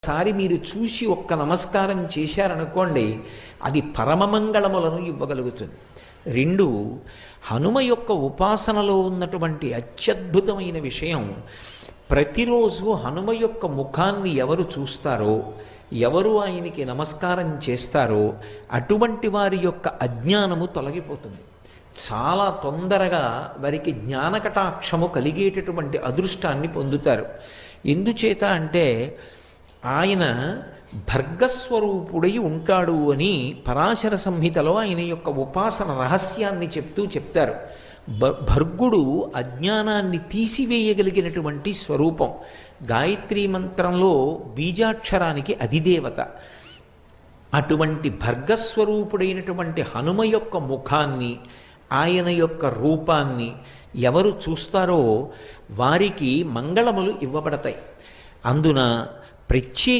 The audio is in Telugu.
సారి మీరు చూసి ఒక్క నమస్కారం చేశారనుకోండి, అది పరమమంగళములను ఇవ్వగలుగుతుంది. రెండు, హనుమ యొక్క ఉపాసనలో ఉన్నటువంటి అత్యద్భుతమైన విషయం, ప్రతిరోజు హనుమ యొక్క ముఖాన్ని ఎవరు చూస్తారో, ఎవరు ఆయనకి నమస్కారం చేస్తారో అటువంటి వారి యొక్క అజ్ఞానము తొలగిపోతుంది. చాలా తొందరగా వారికి జ్ఞానకటాక్షము కలిగేటటువంటి అదృష్టాన్ని పొందుతారు. ఎందుచేత అంటే ఆయన భర్గస్వరూపుడై ఉంటాడు అని పరాశర సంహితలో ఆయన యొక్క ఉపాసన రహస్యాన్ని చెప్తారు. భర్గుడు అజ్ఞానాన్ని తీసివేయగలిగినటువంటి స్వరూపం. గాయత్రీ మంత్రంలో బీజాక్షరానికి అధిదేవత. అటువంటి భర్గస్వరూపుడైనటువంటి హనుమ యొక్క ముఖాన్ని, ఆయన యొక్క రూపాన్ని ఎవరు చూస్తారో వారికి మంగళములు ఇవ్వబడతాయి. అందున ప్రత్యేక